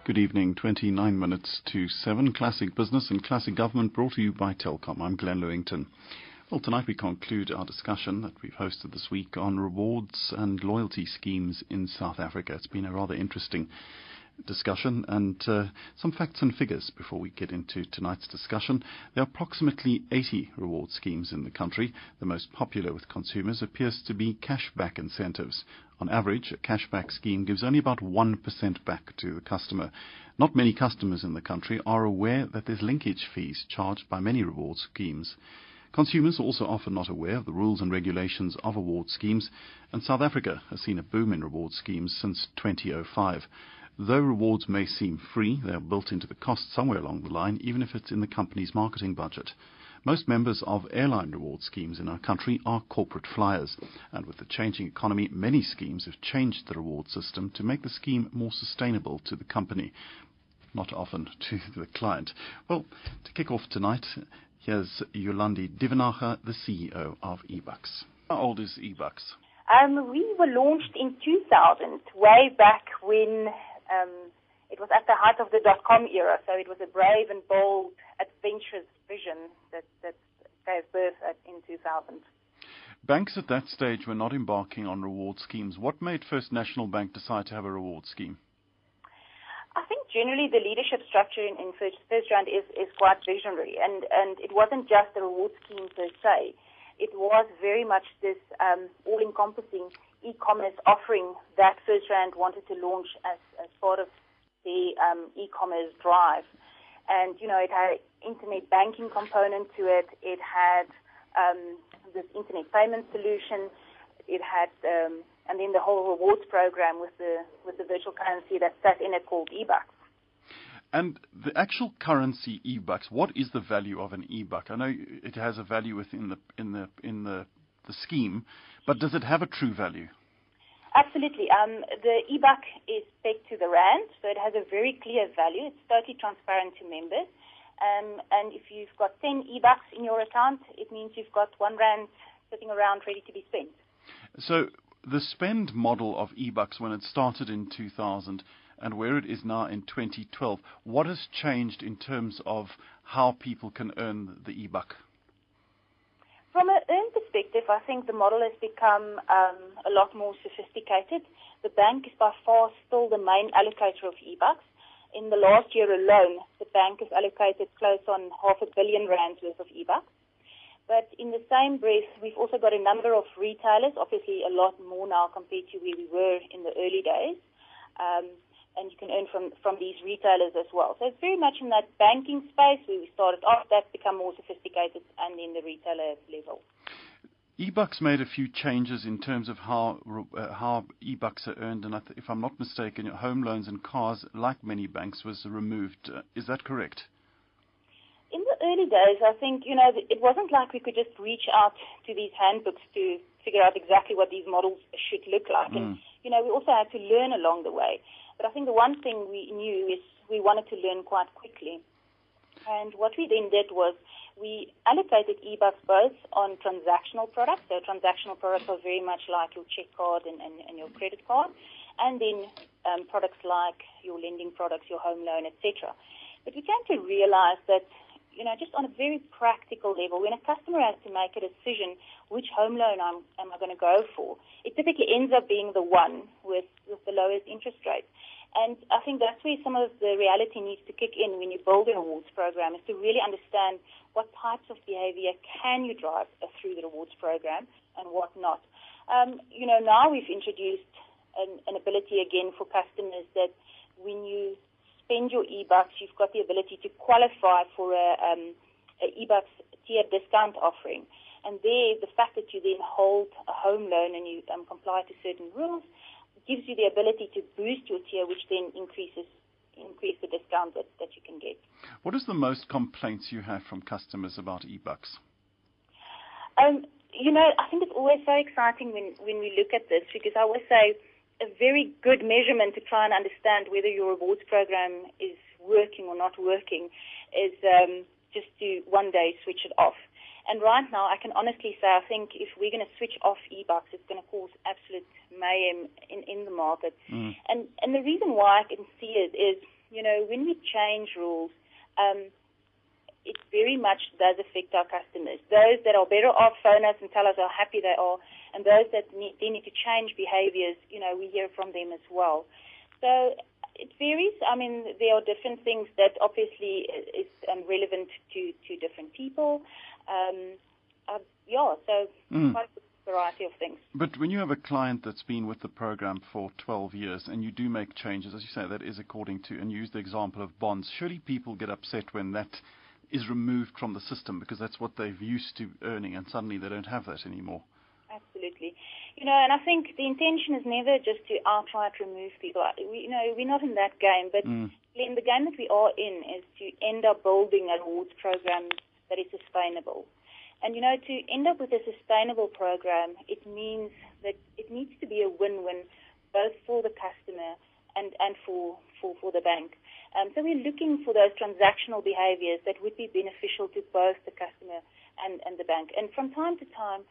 Good evening, 29 minutes to 7. Classic Business and Classic Government brought to you by Telkom. I'm Glenn Lewington. Well, tonight we conclude our discussion that we've hosted this week on rewards and loyalty schemes in South Africa. It's been a rather interesting discussion and some facts and figures before we get into tonight's discussion. There are approximately 80 reward schemes in the country. The most popular with consumers appears to be cashback incentives. On average, a cashback scheme gives only about 1% back to the customer. Not many customers in the country are aware that there's linkage fees charged by many reward schemes. Consumers are also often not aware of the rules and regulations of award schemes, and South Africa has seen a boom in reward schemes since 2005. Though rewards may seem free, they are built into the cost somewhere along the line, even if it's in the company's marketing budget. Most members of airline reward schemes in our country are corporate flyers, and with the changing economy, many schemes have changed the reward system to make the scheme more sustainable to the company, not often to the client. Well, to kick off tonight, here's Yolandi Divenacher, the CEO of eBucks. How old is eBucks? We were launched in 2000, way back when it was at the height of the .com era, so it was a brave and bold, adventurous vision that gave birth in 2000. Banks at that stage were not embarking on reward schemes. What made First National Bank decide to have a reward scheme? I think generally the leadership structure in FirstRand is quite visionary, and it wasn't just a reward scheme per se. It was very much this all-encompassing e-commerce offering that FirstRand wanted to launch as part of the e-commerce drive. And, you know, it had an internet banking component to it. It had this internet payment solution. It had, and then the whole rewards program with the virtual currency that sat in it called eBucks. And the actual currency eBucks, what is the value of an eBuck? I know it has a value within the scheme, but does it have a true value? Absolutely. The eBuck is pegged to the rand, so it has a very clear value. It's totally transparent to members. And if you've got 10 eBucks in your account, it means you've got 1 rand sitting around ready to be spent. So the spend model of eBucks, when it started in 2000 and where it is now in 2012, what has changed in terms of how people can earn the eBuck? From an earn perspective, I think the model has become a lot more sophisticated. The bank is by far still the main allocator of eBucks. In the last year alone, the bank has allocated close on R500 million worth of eBucks. But in the same breath, we've also got a number of retailers, obviously a lot more now compared to where we were in the early days. And you can earn from these retailers as well. So it's very much in that banking space where we started off, that's become more sophisticated, and in the retailer level. eBucks made a few changes in terms of how eBucks are earned, and if I'm not mistaken, home loans and cars, like many banks, was removed. Is that correct? In the early days, I think, you know, it wasn't like we could just reach out to these handbooks to figure out exactly what these models should look like. And, you know, we also had to learn along the way. But I think the one thing we knew is we wanted to learn quite quickly. And what we then did was we allocated eBucks both on transactional products. So transactional products are very much like your check card and your credit card. And then products like your lending products, your home loan, etc. But we came to realize that, you know, just on a very practical level, when a customer has to make a decision which home loan am I going to go for, it typically ends up being the one with the lowest interest rate. And I think that's where some of the reality needs to kick in when you build a rewards program, is to really understand what types of behavior can you drive through the rewards program and what not. You know, now we've introduced an ability again for customers that when you spend your eBucks, you've got the ability to qualify for a eBucks tier discount offering. And there, the fact that you then hold a home loan and you comply to certain rules gives you the ability to boost your tier, which then increase the discount that you can get. What is the most complaints you have from customers about eBucks? You know, I think it's always so exciting when we look at this, because I always say a very good measurement to try and understand whether your rewards program is working or not working is just to one day switch it off. And right now, I can honestly say, I think if we're going to switch off eBucks, it's going to cause absolute mayhem in the market. And the reason why I can see it is, when we change rules, it very much does affect our customers. Those that are better off phone us and tell us how happy they are, and those that need to change behaviors, we hear from them as well. So it varies. I mean, there are different things that obviously is relevant to different people. Quite a variety of things. But when you have a client that's been with the program for 12 years and you do make changes, as you say, that is according to, and you use the example of bonds, surely people get upset when that is removed from the system because that's what they've used to earning and suddenly they don't have that anymore. Absolutely. And I think the intention is never just to outright remove people. We're not in that game, but in the game that we are in is to end up building a rewards program that is sustainable. And, to end up with a sustainable program, it means that it needs to be a win-win both for the customer and for the bank. So we're looking for those transactional behaviors that would be beneficial to both the customer and the bank. And from time to time,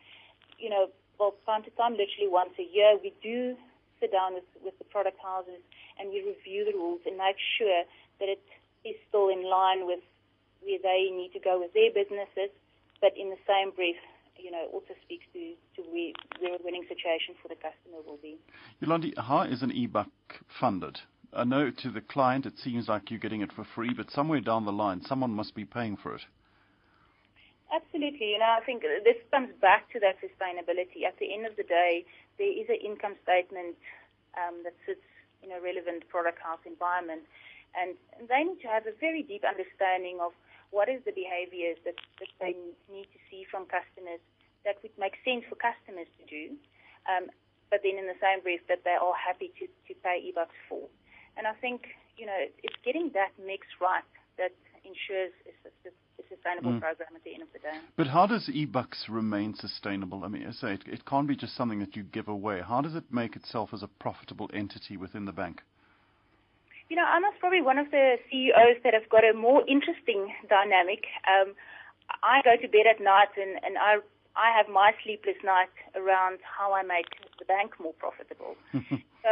literally once a year, we do sit down with the product houses and we review the rules and make sure that it is still in line with where they need to go with their businesses, but in the same breath, also speaks to where a winning situation for the customer will be. Yolandi, how is an e-buck funded? I know to the client it seems like you're getting it for free, but somewhere down the line, someone must be paying for it. Absolutely. I think this comes back to that sustainability. At the end of the day, there is an income statement that sits in a relevant product house environment, and they need to have a very deep understanding of what is the behaviors that they need to see from customers that would make sense for customers to do, but then in the same breath that they are happy to pay e-bucks for. And I think, it's getting that mix right that ensures a sustainable program at the end of the day. But how does e-bucks remain sustainable? I mean, I say it can't be just something that you give away. How does it make itself as a profitable entity within the bank? I'm probably one of the CEOs that have got a more interesting dynamic. I go to bed at night and I have my sleepless night around how I make the bank more profitable. So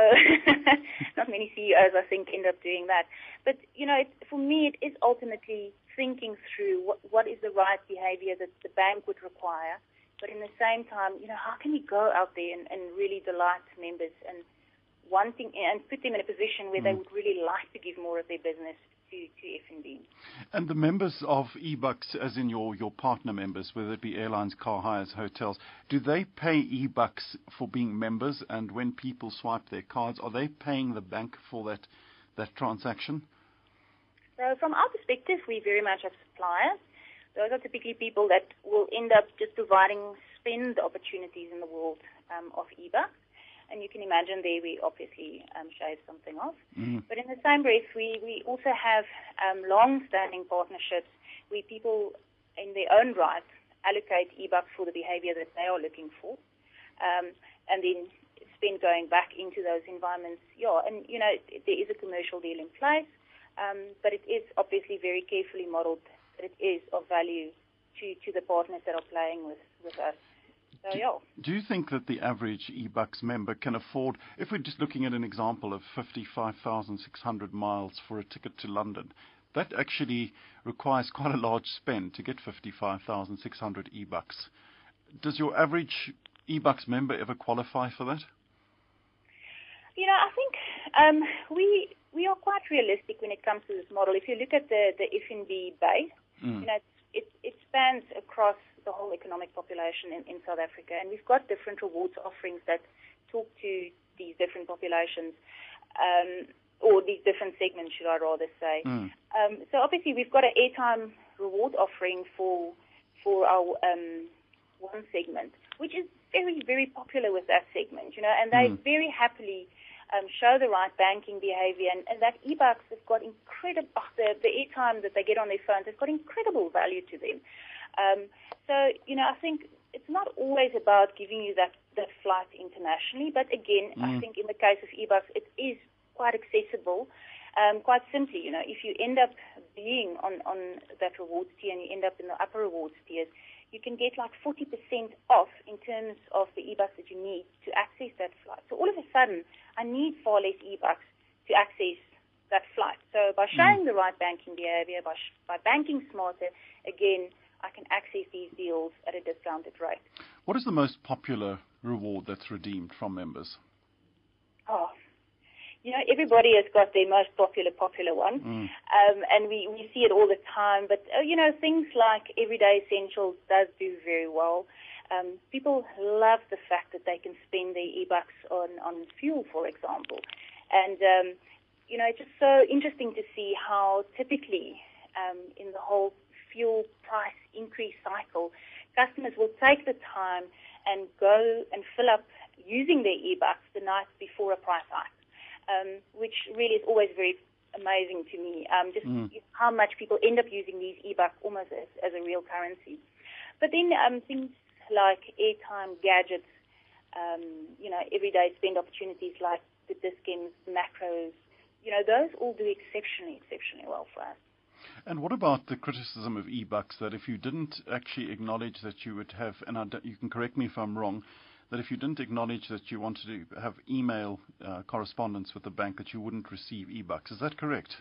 not many CEOs, I think, end up doing that. But, for me, it is ultimately thinking through what is the right behavior that the bank would require. But in the same time, how can we go out there and really delight members and wanting and put them in a position where they would really like to give more of their business to FNB. And the members of e-bucks, as in your partner members, whether it be airlines, car hires, hotels, do they pay e-bucks for being members? And when people swipe their cards, are they paying the bank for that transaction? So from our perspective, we very much have suppliers. Those are typically people that will end up just providing spend opportunities in the world of e-bucks. And you can imagine there we obviously shave something off. But in the same breath, we also have long-standing partnerships where people in their own right allocate e-bucks for the behavior that they are looking for, and then spend going back into those environments. Yeah, and, there is a commercial deal in place, but it is obviously very carefully modeled that it is of value to the partners that are playing with us. Do you think that the average e-bucks member can afford, if we're just looking at an example of 55,600 miles for a ticket to London, that actually requires quite a large spend to get 55,600 e-bucks. Does your average e-bucks member ever qualify for that? I think we are quite realistic when it comes to this model. If you look at the FNB base, it spans across the whole economic population in South Africa, and we've got different rewards offerings that talk to these different populations, or these different segments, should I rather say. So obviously we've got an airtime reward offering for our one segment, which is very, very popular with that segment, and they very happily show the right banking behavior, and that e-bucks have got incredible, the airtime that they get on their phones has got incredible value to them. So, I think it's not always about giving you that flight internationally, but again, I think in the case of e-bucks, it is quite accessible, quite simply, if you end up being on that rewards tier and you end up in the upper rewards tiers, you can get like 40% off in terms of the e-bucks that you need to access that flight. So all of a sudden, I need far less e-bucks to access that flight. So by showing the right banking behavior, by banking smarter, again, I can access these deals at a discounted rate. What is the most popular reward that's redeemed from members? Oh, everybody has got their most popular one, and we see it all the time. But, things like everyday essentials does do very well. People love the fact that they can spend their e-bucks on fuel, for example. And, it's just so interesting to see how typically in the whole fuel price increase cycle, customers will take the time and go and fill up using their e-bucks the night before a price hike, which really is always very amazing to me, how much people end up using these e-bucks almost as a real currency. But then things like airtime, gadgets, everyday spend opportunities like the discounts, macros, those all do exceptionally well for us. And what about the criticism of e-bucks that if you didn't actually acknowledge that you would have, and you can correct me if I'm wrong, that if you didn't acknowledge that you wanted to have email correspondence with the bank, that you wouldn't receive e-bucks? Is that correct?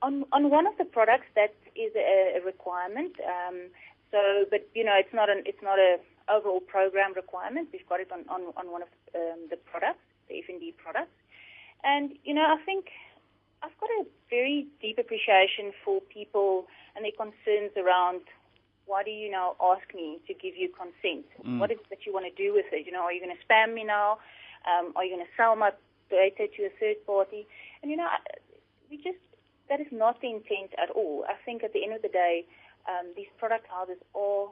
On one of the products, that is a requirement. But it's not a overall program requirement. We've got it on one of the products, the F&D products, and I think I've got a very deep appreciation for people and their concerns around, why do you now ask me to give you consent? What is it that you want to do with it? Are you going to spam me now? Are you going to sell my data to a third party? And that is not the intent at all. I think at the end of the day, these product houses are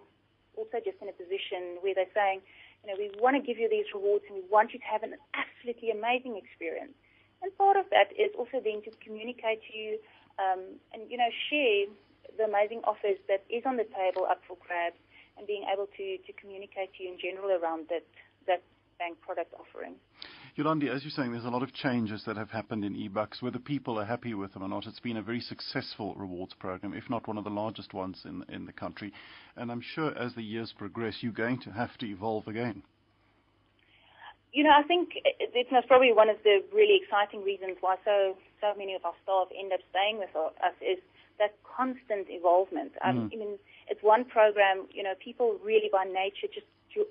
also just in a position where they're saying, we want to give you these rewards and we want you to have an absolutely amazing experience. And part of that is also then to communicate to you and, share the amazing offers that is on the table up for grabs, and being able to communicate to you in general around that bank product offering. Yolandi, as you're saying, there's a lot of changes that have happened in e-bucks. Whether people are happy with them or not, it's been a very successful rewards program, if not one of the largest ones in the country. And I'm sure as the years progress, you're going to have to evolve again. I think it's probably one of the really exciting reasons why so many of our staff end up staying with us is that constant involvement. I mean, it's one program, people really by nature just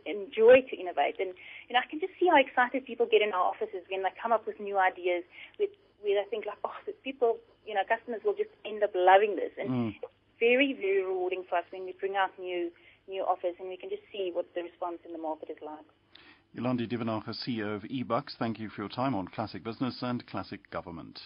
enjoy to innovate. And, I can just see how excited people get in our offices when they come up with new ideas where they think like, people, customers will just end up loving this. And it's very, very rewarding for us when we bring out new offers and we can just see what the response in the market is like. Yolandi Divenacher, CEO of eBucks, thank you for your time on Classic Business and Classic Government.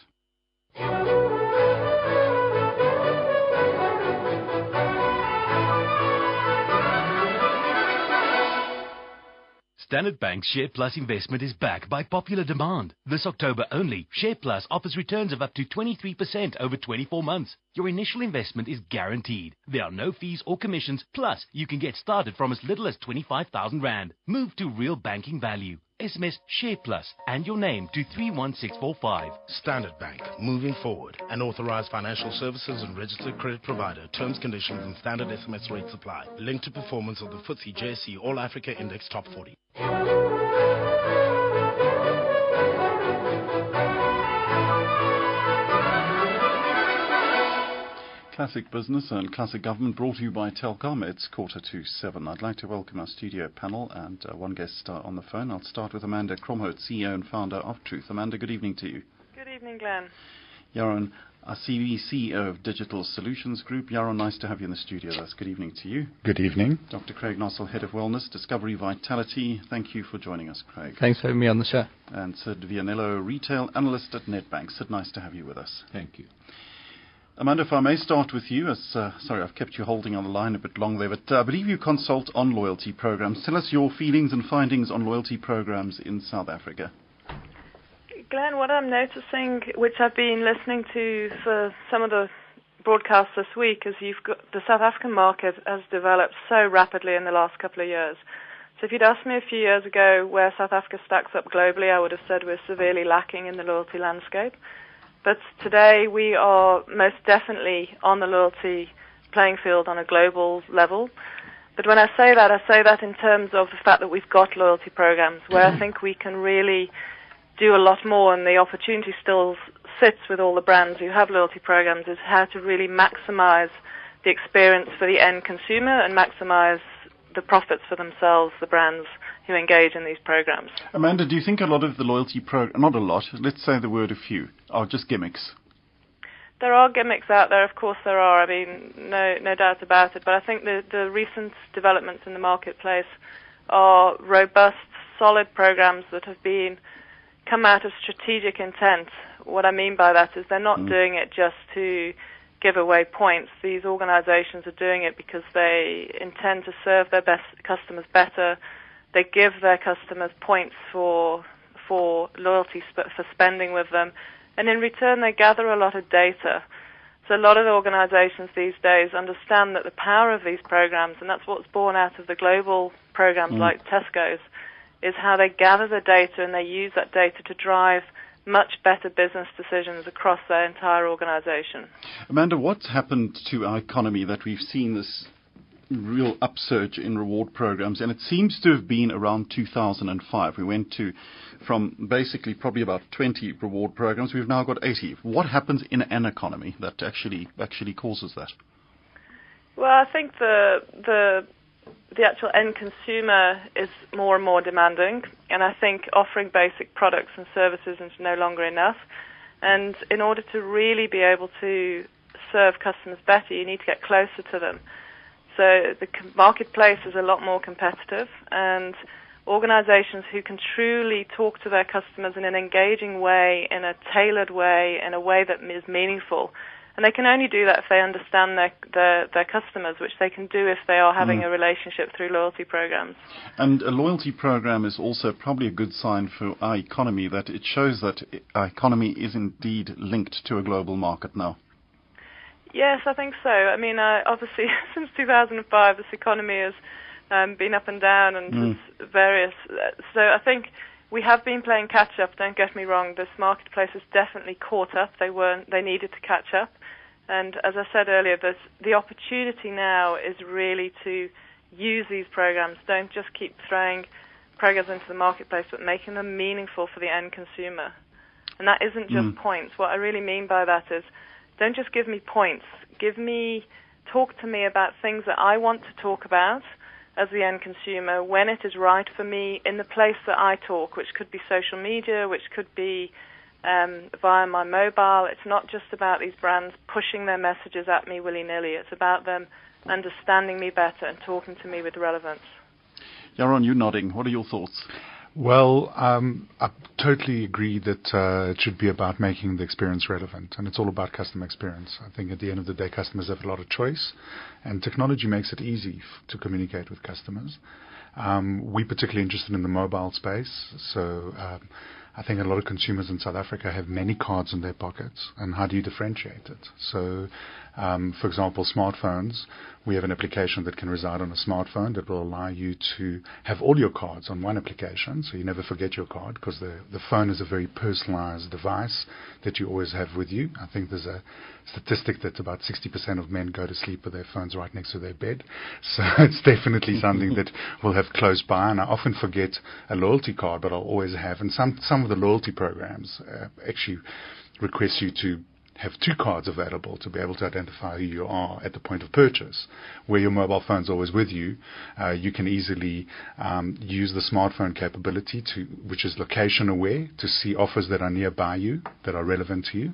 Standard Bank's Share Plus investment is back by popular demand. This October only, Share Plus offers returns of up to 23% over 24 months. Your initial investment is guaranteed. There are no fees or commissions, plus you can get started from as little as 25,000 Rand. Move to real banking value. SMS Share Plus and your name to 31645. Standard Bank, moving forward. An authorized financial services and registered credit provider. Terms, conditions and standard SMS rates apply. Linked to performance of the FTSE JSE All Africa Index Top 40. Classic Business and Classic Government brought to you by Telkom. It's 7:15. I'd like to welcome our studio panel and one guest on the phone. I'll start with Amanda Kromhout, CEO and founder of Truth. Amanda, good evening to you. Good evening, Glenn. Yaron Asivi, CEO of Digital Solutions Group. Yaron, nice to have you in the studio. That's good evening to you. Good evening. Dr. Craig Nossel, Head of Wellness, Discovery Vitality. Thank you for joining us, Craig. Thanks for having me on the show. And Sid Vianello, Retail Analyst at Nedbank. Sid, nice to have you with us. Thank you. Amanda, if I may start with you, sorry, I've kept you holding on the line a bit long there, but I believe you consult on loyalty programs. Tell us your feelings and findings on loyalty programs in South Africa. Glenn, what I'm noticing, which I've been listening to for some of the broadcasts this week, is you've got the South African market has developed so rapidly in the last couple of years. So if you'd asked me a few years ago where South Africa stacks up globally, I would have said we're severely lacking in the loyalty landscape. But today we are most definitely on the loyalty playing field on a global level. But when I say that in terms of the fact that we've got loyalty programs where I think we can really do a lot more, and the opportunity still sits with all the brands who have loyalty programs is how to really maximize the experience for the end consumer and maximize the profits for themselves, the brands who engage in these programs. Amanda, do you think a lot of the loyalty not a lot, let's say the word a few, are just gimmicks? There are gimmicks out there, of course there are. I mean, no doubt about it. But I think the recent developments in the marketplace are robust, solid programs that have come out of strategic intent. What I mean by that is they're not doing it just to give away points. These organizations are doing it because they intend to serve their best customers better. They give their customers points for loyalty, for spending with them. And in return, they gather a lot of data. So a lot of organizations these days understand that the power of these programs, and that's what's born out of the global programs like Tesco's, is how they gather the data and they use that data to drive much better business decisions across their entire organization. Amanda, what's happened to our economy that we've seen this real upsurge in reward programs? And it seems to have been around 2005. We went from basically probably about 20 reward programs. We've now got 80. What happens in an economy that actually causes that? Well, I think the actual end consumer is more and more demanding, and I think offering basic products and services is no longer enough. And in order to really be able to serve customers better, you need to get closer to them. So the marketplace is a lot more competitive, and organizations who can truly talk to their customers in an engaging way, in a tailored way, in a way that is meaningful. And they can only do that if they understand their customers, which they can do if they are having a relationship through loyalty programs. And a loyalty program is also probably a good sign for our economy, that it shows that our economy is indeed linked to a global market now. Yes, I think so. I mean, obviously, since 2005, this economy has been up and down and various. So I think we have been playing catch up. Don't get me wrong. This marketplace has definitely caught up. They needed to catch up. And as I said earlier, the opportunity now is really to use these programs. Don't just keep throwing programs into the marketplace, but making them meaningful for the end consumer. And that isn't just points. What I really mean by that is, don't just give me points. Talk to me about things that I want to talk about as the end consumer, when it is right for me, in the place that I talk, which could be social media, which could be via my mobile. It's not just about these brands pushing their messages at me willy-nilly. It's about them understanding me better and talking to me with relevance. Yaron, you're nodding. What are your thoughts? Well, I totally agree that it should be about making the experience relevant, and it's all about customer experience. I think at the end of the day, customers have a lot of choice, and technology makes it easy to communicate with customers. We're particularly interested in the mobile space, so I think a lot of consumers in South Africa have many cards in their pockets, and how do you differentiate it? So, for example, smartphones, we have an application that can reside on a smartphone that will allow you to have all your cards on one application, so you never forget your card, because the phone is a very personalized device that you always have with you. I think there's a statistic that about 60% of men go to sleep with their phones right next to their bed, so it's definitely something that we'll have close by. And I often forget a loyalty card, but I'll always have. And some of the loyalty programs actually request you to have two cards available to be able to identify who you are at the point of purchase. Where your mobile phone's always with you, you can easily use the smartphone capability, which is location aware, to see offers that are nearby you, that are relevant to you.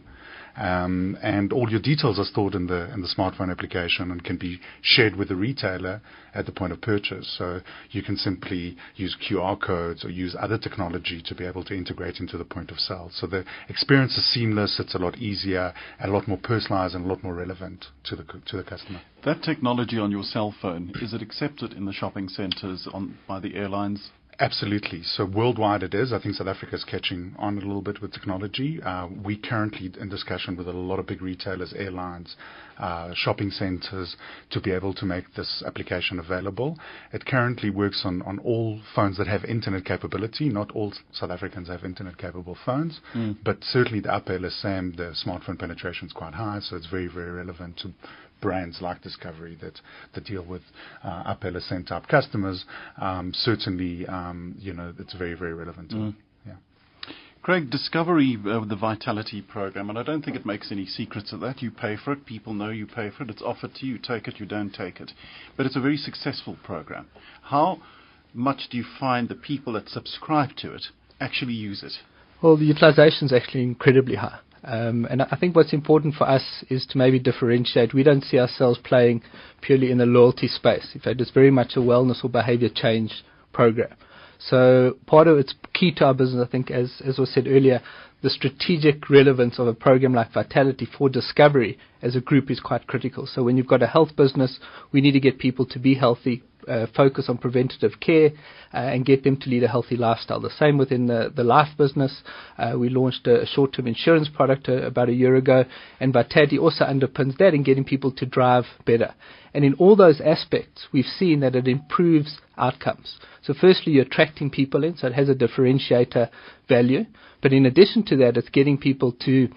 And all your details are stored in the smartphone application and can be shared with the retailer at the point of purchase. So you can simply use QR codes or use other technology to be able to integrate into the point of sale. So the experience is seamless, it's a lot easier, a lot more personalized, and a lot more relevant to the customer. That technology on your cell phone, is it accepted in the shopping centres by the airlines? Absolutely. So worldwide it is. I think South Africa is catching on a little bit with technology. We're currently in discussion with a lot of big retailers, airlines, shopping centres, to be able to make this application available. It currently works on all phones that have internet capability. Not all South Africans have internet-capable phones, but certainly the upper LSM, the smartphone penetration is quite high, so it's very, very relevant to brands like Discovery that deal with upper LSM type customers. Certainly, it's very, very relevant to them. Yeah. Craig, Discovery, the Vitality program, and I don't think it makes any secrets of that. You pay for it. People know you pay for it. It's offered to you. You take it, you don't take it. But it's a very successful program. How much do you find the people that subscribe to it actually use it? Well, the utilization is actually incredibly high. And I think what's important for us is to maybe differentiate. We don't see ourselves playing purely in the loyalty space. In fact, it's very much a wellness or behavior change program. So part of it's key to our business, I think, as was said earlier, the strategic relevance of a program like Vitality for Discovery as a group is quite critical. So when you've got a health business, we need to get people to be healthy, focus on preventative care, and get them to lead a healthy lifestyle. The same within the life business. We launched a short-term insurance product about a year ago, and Vitality also underpins that in getting people to drive better. And in all those aspects, we've seen that it improves outcomes. So firstly, you're attracting people in, so it has a differentiator value. But in addition to that, it's getting people to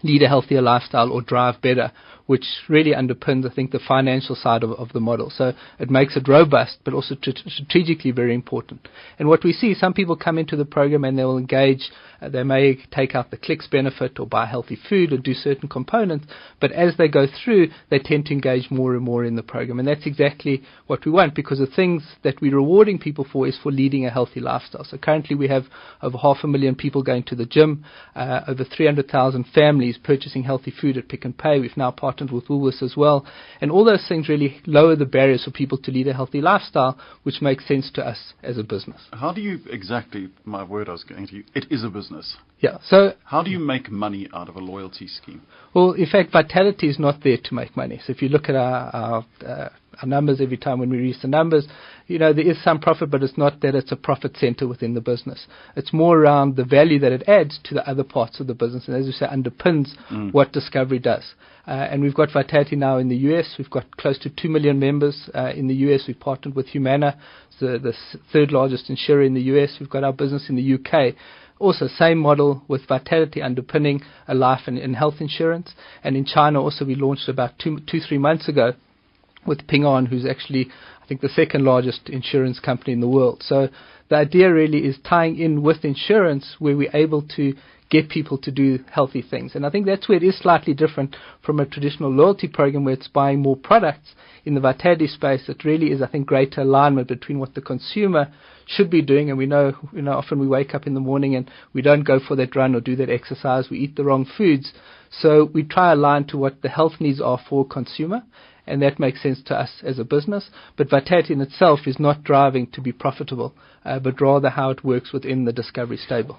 lead a healthier lifestyle or drive better, which really underpins, I think, the financial side of the model. So it makes it robust, but also strategically very important. And what we see, some people come into the program and they will engage. They may take out the clicks benefit or buy healthy food or do certain components, but as they go through, they tend to engage more and more in the program. And that's exactly what we want, because the things that we're rewarding people for is for leading a healthy lifestyle. So currently we have over 500,000 people going to the gym, over 300,000 families purchasing healthy food at Pick n Pay. We've now partnered with Woolworths as well. And all those things really lower the barriers for people to lead a healthy lifestyle, which makes sense to us as a business. How do you exactly, my word I was going to use, it is a business. Yeah. So how do you make money out of a loyalty scheme? Well, in fact, Vitality is not there to make money. So if you look at our numbers every time when we release the numbers, there is some profit, but it's not that it's a profit center within the business. It's more around the value that it adds to the other parts of the business, and as you say, underpins what Discovery does. And we've got Vitality now in the US. We've got close to 2 million members in the US. We've partnered with Humana, the third largest insurer in the US. We've got our business in the UK. Also, same model with Vitality underpinning a life and health insurance. And in China also we launched about 2-3 months ago with Ping An, who's actually, I think, the second largest insurance company in the world. So the idea really is tying in with insurance where we're able to get people to do healthy things. And I think that's where it is slightly different from a traditional loyalty program where it's buying more products. In the Vitality space, it really is, I think, greater alignment between what the consumer should be doing. And we know, often we wake up in the morning and we don't go for that run or do that exercise. We eat the wrong foods. So we try align to what the health needs are for consumer. And that makes sense to us as a business. But Vitality in itself is not driving to be profitable, but rather how it works within the Discovery stable.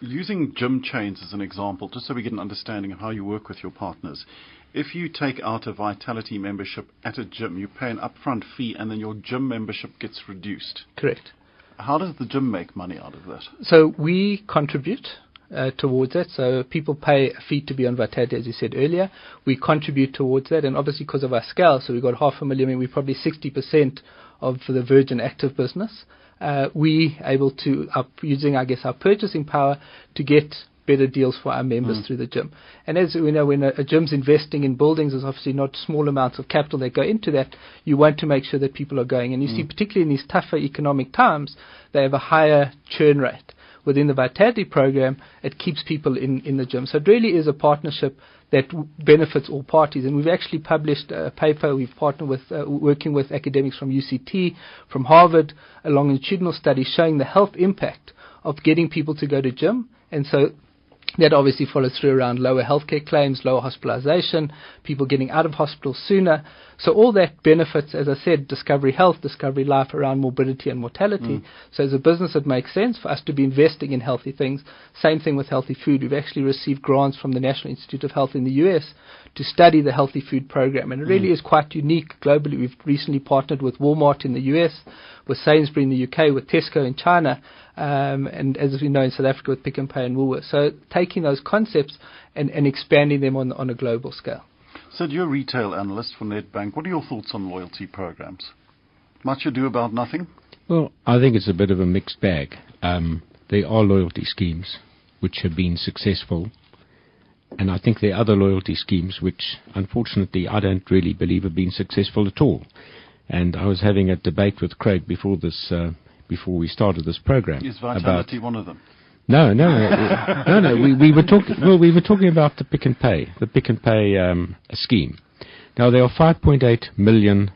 Using gym chains as an example, just so we get an understanding of how you work with your partners. If you take out a Vitality membership at a gym, you pay an upfront fee and then your gym membership gets reduced. Correct. How does the gym make money out of that? So we contribute towards that. So people pay a fee to be on Vitality, as you said earlier. We contribute towards that, and obviously because of our scale, so we've got 500,000, we're probably 60% of the Virgin Active business. We able to, using, I guess, our purchasing power to get better deals for our members through the gym. And as we know, when a gym's investing in buildings, there's obviously not small amounts of capital that go into that. You want to make sure that people are going. And you see, particularly in these tougher economic times, they have a higher churn rate. Within the Vitality program, it keeps people in the gym. So it really is a partnership that benefits all parties. And we've actually published a paper. We've partnered with, working with academics from UCT, from Harvard, a longitudinal study showing the health impact of getting people to go to gym. And so that obviously follows through around lower healthcare claims, lower hospitalization, people getting out of hospital sooner. So all that benefits, as I said, Discovery Health, Discovery Life around morbidity and mortality. So as a business, it makes sense for us to be investing in healthy things. Same thing with healthy food. We've actually received grants from the National Institute of Health in the US to study the healthy food program. And it really is quite unique globally. We've recently partnered with Walmart in the US, with Sainsbury in the UK, with Tesco in China, and as we know in South Africa with Pick n Pay and Woolworths. So taking those concepts and expanding them on a global scale. So you're a retail analyst for Nedbank. What are your thoughts on loyalty programs? Much ado about nothing? Well, I think it's a bit of a mixed bag. There are loyalty schemes which have been successful, and I think there are other loyalty schemes which, unfortunately, I don't really believe have been successful at all. And I was having a debate with Craig before we started this program. Is Vitality one of them? No. We were talking. Well, we were talking about the Pick and Pay scheme. Now there are 5.8 million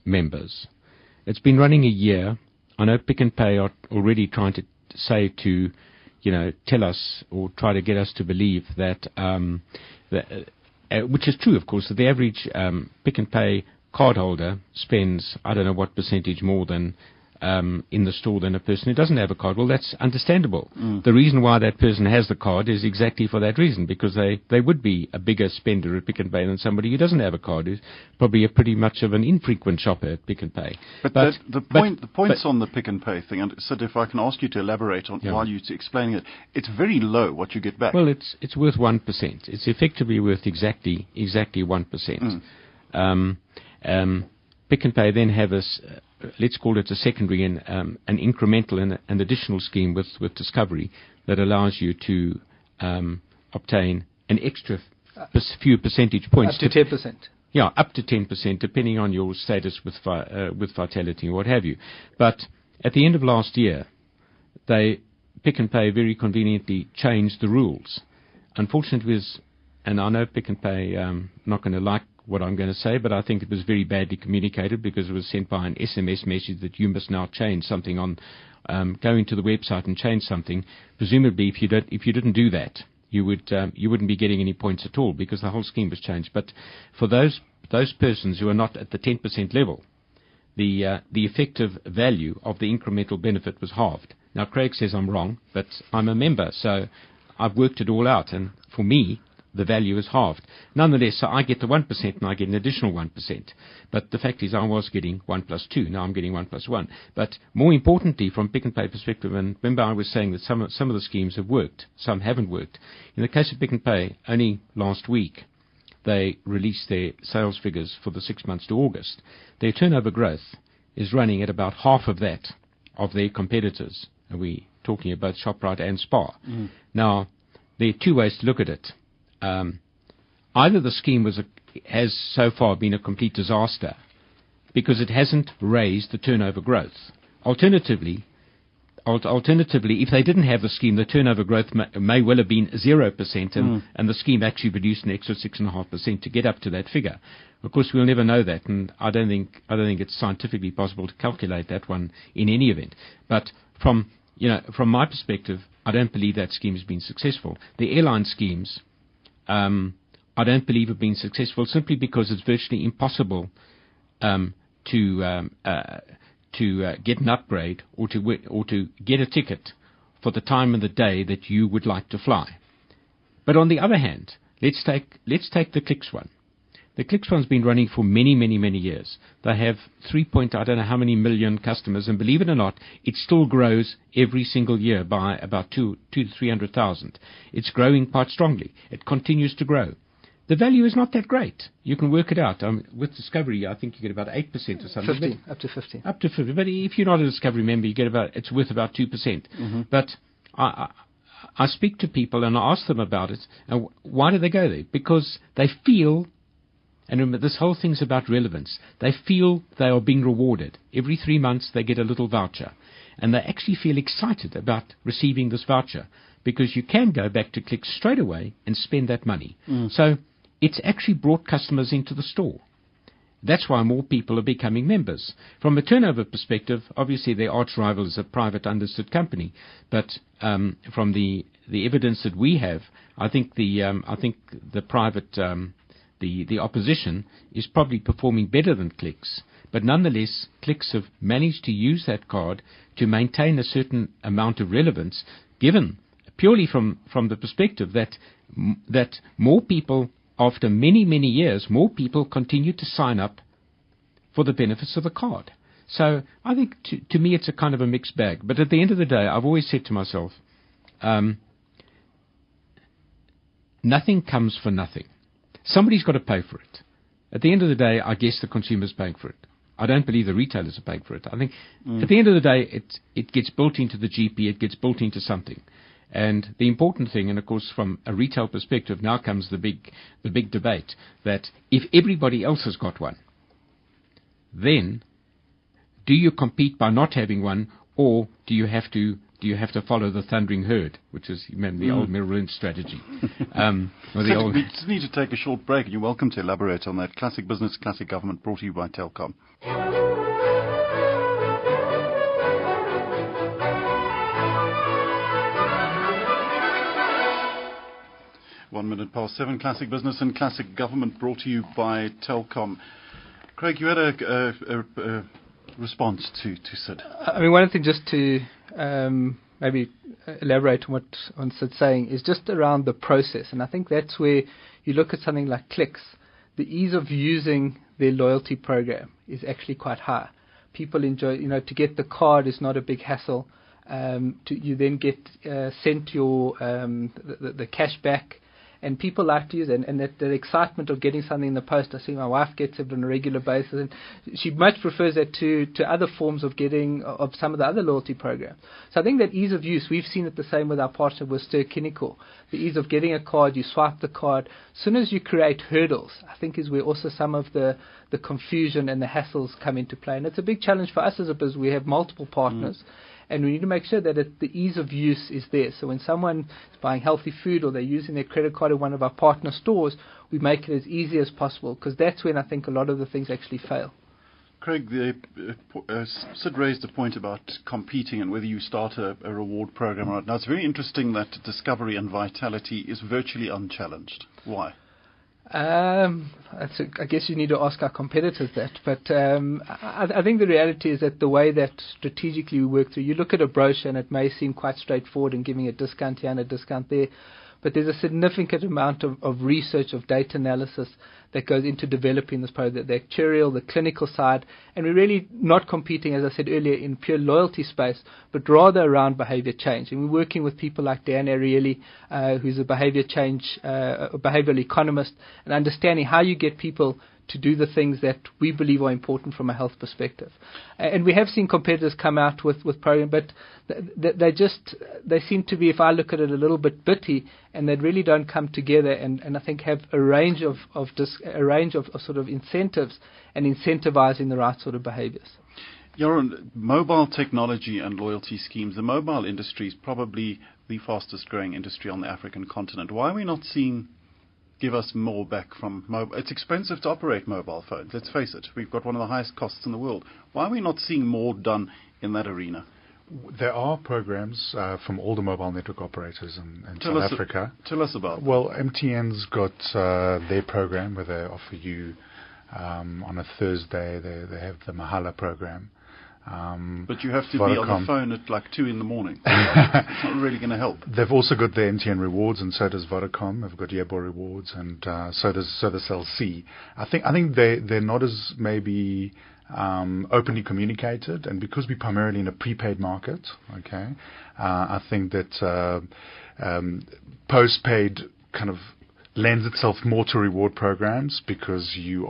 members. It's been running a year. I know Pick and Pay are already trying to say to, tell us or try to get us to believe that, which is true, of course, that the average Pick and Pay cardholder spends, I don't know what percentage more than in the store than a person who doesn't have a card. Well, that's understandable. The reason why that person has the card is exactly for that reason, because they would be a bigger spender at Pick and Pay than somebody who doesn't have a card, who's probably a pretty much of an infrequent shopper at Pick and Pay. But the points on the Pick and Pay thing, and Sid, if I can ask you to elaborate on while you're explaining it, it's very low what you get back. Well, it's worth 1%. It's effectively worth exactly 1%. Pick and Pay then have let's call it a secondary and an incremental and an additional scheme with Discovery that allows you to obtain an extra few percentage points. Up to 10%. Yeah, up to 10%, depending on your status with Vitality and what have you. But at the end of last year, Pick and Pay very conveniently changed the rules. Unfortunately, and I know Pick and Pay not going to like what I'm going to say, but I think it was very badly communicated because it was sent by an SMS message that you must now change something on, go into the website and change something. Presumably, if you didn't do that, you wouldn't be getting any points at all because the whole scheme was changed. But for those persons who are not at the 10% level, the effective value of the incremental benefit was halved. Now, Craig says I'm wrong, but I'm a member, so I've worked it all out, and for me, the value is halved. Nonetheless, so I get the 1% and I get an additional 1%. But the fact is I was getting 1 plus 2. Now I'm getting 1 plus 1. But more importantly, from Pick and Pay perspective, and remember I was saying that some of the schemes have worked, some haven't worked. In the case of Pick and Pay, only last week they released their sales figures for the 6 months to August. Their turnover growth is running at about half of that of their competitors. And we're talking about ShopRite and Spar. Now, there are two ways to look at it. Either the scheme has so far been a complete disaster because it hasn't raised the turnover growth. Alternatively, if they didn't have the scheme, the turnover growth may well have been 0%, and the scheme actually produced an extra 6.5% to get up to that figure. Of course, we'll never know that, and I don't think it's scientifically possible to calculate that one in any event. But from my perspective, I don't believe that scheme has been successful. The airline schemes, I don't believe have been successful simply because it's virtually impossible to get an upgrade or to get a ticket for the time of the day that you would like to fly. But on the other hand, let's take the Clicks one. The Clicks one's been running for many, many, many years. They have I don't know how many million customers, and believe it or not, it still grows every single year by about 200,000 to 300,000. It's growing quite strongly. It continues to grow. The value is not that great. You can work it out. With Discovery, I think you get about 8% or something. 50, up to 50. Up to 50. But if you're not a Discovery member, it's worth about 2%. But I speak to people and I ask them about it. And why do they go there? Because they feel. And remember, this whole thing's about relevance. They feel they are being rewarded. Every 3 months they get a little voucher. And they actually feel excited about receiving this voucher because you can go back to Clicks straight away and spend that money. So it's actually brought customers into the store. That's why more people are becoming members. From a turnover perspective, obviously their arch rival is a private unlisted company. But from the evidence that we have, I think the private... The opposition is probably performing better than Clicks, but nonetheless, Clicks have managed to use that card to maintain a certain amount of relevance, given purely from the perspective that more people, after many, many years, more people continue to sign up for the benefits of the card. So I think to me it's a kind of a mixed bag. But at the end of the day, I've always said to myself, nothing comes for nothing. Somebody's got to pay for it. At the end of the day, I guess the consumer's paying for it. I don't believe the retailers are paying for it. I think at the end of the day, it gets built into the GP, it gets built into something. And the important thing, and of course from a retail perspective, now comes the big debate, that if everybody else has got one, then do you compete by not having one, or do you have to do you have to follow the thundering herd, which is the old Merrill Lynch strategy. We just need to take a short break, and you're welcome to elaborate on that. Classic Business, Classic Government, brought to you by Telkom. One minute past 7, Classic Business and Classic Government, brought to you by Telkom. Craig, you had a response to Sid. I mean, one of the things, just to maybe elaborate on Sid's saying, is just around the process. And I think that's where you look at something like Clicks. The ease of using their loyalty program is actually quite high. People enjoy, to get the card is not a big hassle. You then get sent your the cash back. And people like to use it, and that excitement of getting something in the post. I see my wife gets it on a regular basis, and she much prefers that to other forms of getting of some of the other loyalty programs. So I think that ease of use, we've seen it the same with our partner with Ster-Kinekor. The ease of getting a card, you swipe the card. As soon as you create hurdles, I think is where also some of the confusion and the hassles come into play. And it's a big challenge for us as a business. We have multiple partners. And we need to make sure that the ease of use is there. So when someone is buying healthy food or they're using their credit card at one of our partner stores, we make it as easy as possible, because that's when I think a lot of the things actually fail. Craig, Sid raised a point about competing and whether you start a reward program or not. Now, it's very interesting that Discovery and Vitality is virtually unchallenged. Why? I guess you need to ask our competitors that, but I think the reality is that the way that strategically we work through, you look at a brochure and it may seem quite straightforward in giving a discount here and a discount there, but there's a significant amount of research, of data analysis that goes into developing this product, the actuarial, the clinical side, and we're really not competing, as I said earlier, in pure loyalty space, but rather around behavior change. And we're working with people like Dan Ariely, who's a behavior change, a behavioral economist, and understanding how you get people to do the things that we believe are important from a health perspective. And we have seen competitors come out with programs, but they seem to be, if I look at it, a little bit bitty, and they really don't come together and I think have a range of sort of incentives and incentivizing the right sort of behaviors. Joran, mobile technology and loyalty schemes, the mobile industry is probably the fastest growing industry on the African continent. Why are we not seeing give us more back from mobile? It's expensive to operate mobile phones, let's face it. We've got one of the highest costs in the world. Why are we not seeing more done in that arena? There are programs from all the mobile network operators in South Africa. Tell us about them. Well, MTN's got their program where they offer you on a Thursday, they have the Mahala program. But you have to be on the phone at like 2 in the morning. It's not really going to help. They've also got the MTN rewards, and so does Vodacom. They've got Yebo rewards, and so does Cell C. I think they're not as maybe openly communicated, and because we're primarily in a prepaid market, okay, I think that postpaid kind of lends itself more to reward programs because you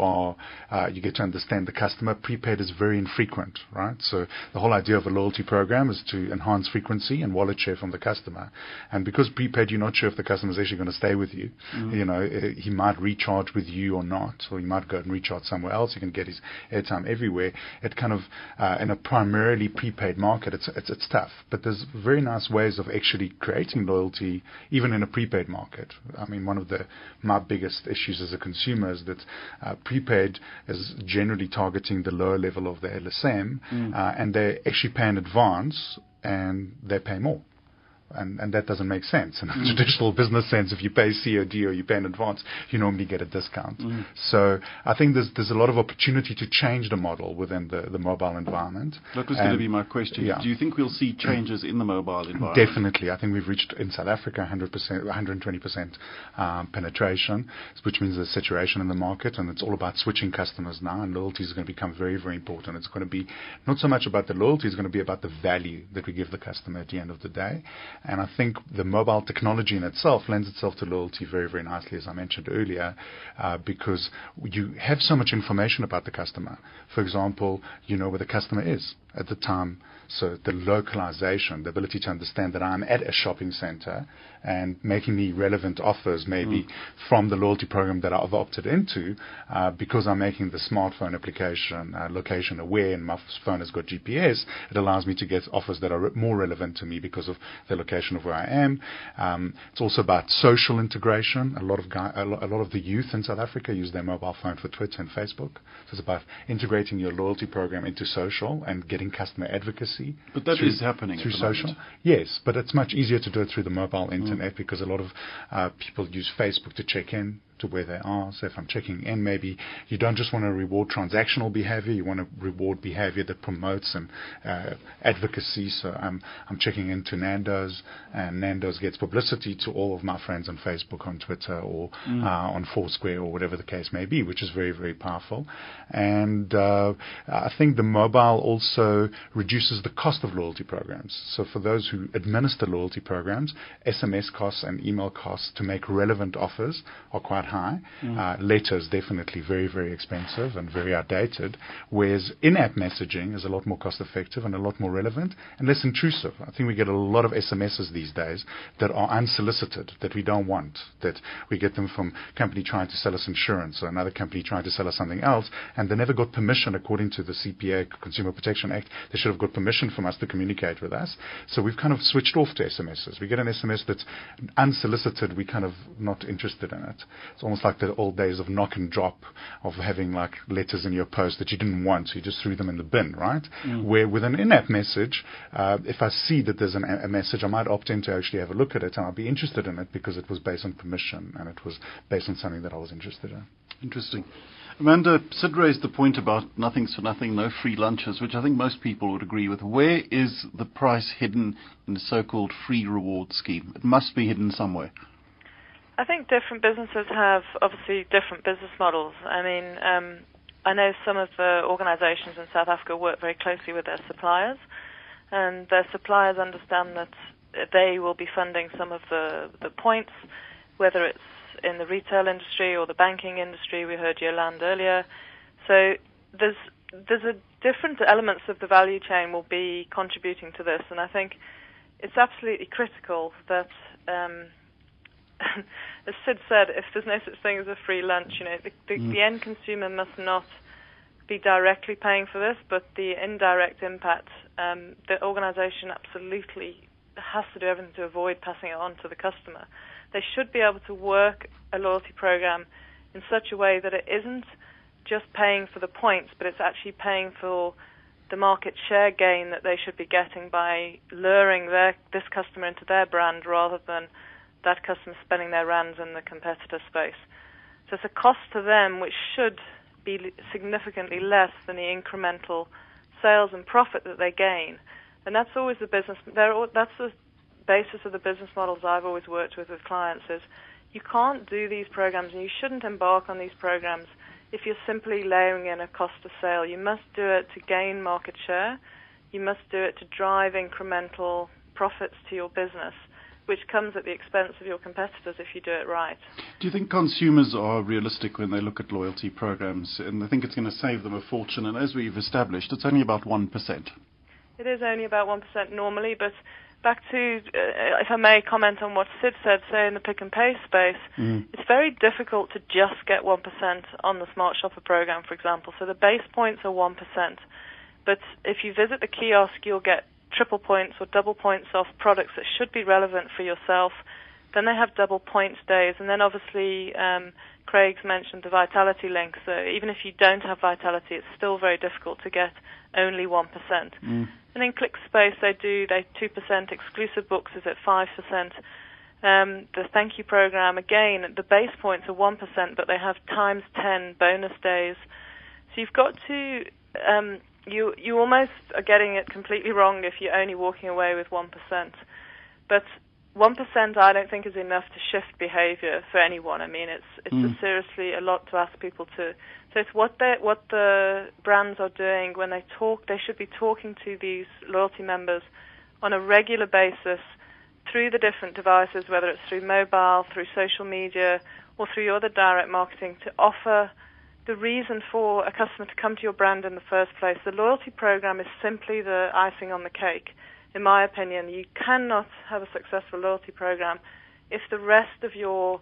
get to understand the customer. Prepaid is very infrequent, right? So the whole idea of a loyalty program is to enhance frequency and wallet share from the customer. And because prepaid, you're not sure if the customer is actually going to stay with you. He might recharge with you or not, or he might go and recharge somewhere else. He can get his airtime everywhere. It kind of in a primarily prepaid market, it's tough. But there's very nice ways of actually creating loyalty even in a prepaid market. I mean, one of my biggest issues as a consumer is that prepaid is generally targeting the lower level of the LSM, and they actually pay in advance and they pay more. And that doesn't make sense. In a traditional business sense, if you pay COD or you pay in advance, you normally get a discount. So I think there's a lot of opportunity to change the model within the mobile environment. That was going to be my question. Yeah. Do you think we'll see changes in the mobile environment? Definitely. I think we've reached in South Africa 120% penetration, which means there's saturation in the market, and it's all about switching customers now, and loyalty is going to become very, very important. It's going to be not so much about the loyalty, it's going to be about the value that we give the customer at the end of the day. And I think the mobile technology in itself lends itself to loyalty very, very nicely, as I mentioned earlier, because you have so much information about the customer. For example, you know where the customer is. at the time. So the localization, the ability to understand that I'm at a shopping center and making me relevant offers maybe from the loyalty program that I've opted into because I'm making the smartphone application location aware and my phone has got GPS, it allows me to get offers that are more relevant to me because of the location of where I am. It's also about social integration. A lot of the youth in South Africa use their mobile phone for Twitter and Facebook. So it's about integrating your loyalty program into social and getting customer advocacy. But that is happening through at the social. moment. Yes, but it's much easier to do it through the mobile internet because a lot of people use Facebook to check in to where they are. So if I'm checking in, maybe you don't just want to reward transactional behavior, you want to reward behavior that promotes and advocacy. So I'm checking into Nando's, and Nando's gets publicity to all of my friends on Facebook, on Twitter, or on Foursquare, or whatever the case may be, which is very, very powerful. And I think the mobile also reduces the cost of loyalty programs. So for those who administer loyalty programs, SMS costs and email costs to make relevant offers are quite high. Letters definitely very, very expensive and very outdated, whereas in-app messaging is a lot more cost effective and a lot more relevant and less intrusive. I think we get a lot of SMSs these days that are unsolicited, that we don't want, that we get them from a company trying to sell us insurance or another company trying to sell us something else, and they never got permission according to the CPA, Consumer Protection Act. They should have got permission from us to communicate with us. So we've kind of switched off to SMSs. We get an SMS that's unsolicited, we're kind of not interested in it. It's almost like the old days of knock and drop, of having like letters in your post that you didn't want, so you just threw them in the bin, right? Where with an in-app message, if I see that there's a message, I might opt in to actually have a look at it, and I'll be interested in it because it was based on permission and it was based on something that I was interested in. Interesting. Amanda, Sid raised the point about nothing's for nothing, no free lunches, which I think most people would agree with. Where is the price hidden in the so-called free reward scheme? It must be hidden somewhere. I think different businesses have obviously different business models. I mean, I know some of the organisations in South Africa work very closely with their suppliers, and their suppliers understand that they will be funding some of the points, whether it's in the retail industry or the banking industry. We heard Yolanda earlier. So there's a different elements of the value chain will be contributing to this, and I think it's absolutely critical that as Sid said, if there's no such thing as a free lunch, the end consumer must not be directly paying for this, but the indirect impact, the organisation absolutely has to do everything to avoid passing it on to the customer. They should be able to work a loyalty program in such a way that it isn't just paying for the points, but it's actually paying for the market share gain that they should be getting by luring this customer into their brand rather than that customer spending their rands in the competitor space. So it's a cost to them which should be significantly less than the incremental sales and profit that they gain. And that's always the business. That's the basis of the business models I've always worked with clients is you can't do these programs and you shouldn't embark on these programs if you're simply layering in a cost of sale. You must do it to gain market share. You must do it to drive incremental profits to your business, which comes at the expense of your competitors if you do it right. Do you think consumers are realistic when they look at loyalty programs and they think it's going to save them a fortune? And as we've established, it's only about 1%. It is only about 1% normally, but back to, if I may comment on what Sid said, say in the pick and pay space, it's very difficult to just get 1% on the Smart Shopper program, for example. So the base points are 1%. But if you visit the kiosk, you'll get triple points or double points off products that should be relevant for yourself. Then they have double points days. And then obviously Craig's mentioned the Vitality link. So even if you don't have Vitality, it's still very difficult to get only 1%. And in ClickSpace, they 2%. Exclusive books is at 5%. The Thank You program, again, the base points are 1%, but they have times 10 bonus days. So you've got to... You almost are getting it completely wrong if you're only walking away with 1%. But 1% I don't think is enough to shift behavior for anyone. I mean, it's seriously a lot to ask people to. So it's what the brands are doing when they talk. They should be talking to these loyalty members on a regular basis through the different devices, whether it's through mobile, through social media, or through your other direct marketing, to offer the reason for a customer to come to your brand in the first place. The loyalty program is simply the icing on the cake. In my opinion, you cannot have a successful loyalty program if the rest of your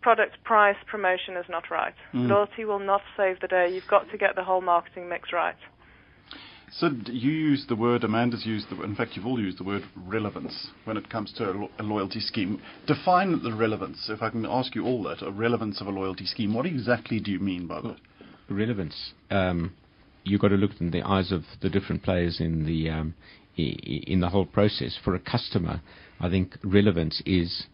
product price promotion is not right. Loyalty will not save the day. You've got to get the whole marketing mix right. So you used the word, Amanda's used the word, in fact you've all used the word relevance when it comes to a loyalty scheme. Define the relevance, if I can ask you all that, a relevance of a loyalty scheme. What exactly do you mean by that? Relevance. You've got to look in the eyes of the different players in the whole process. For a customer, I think relevance is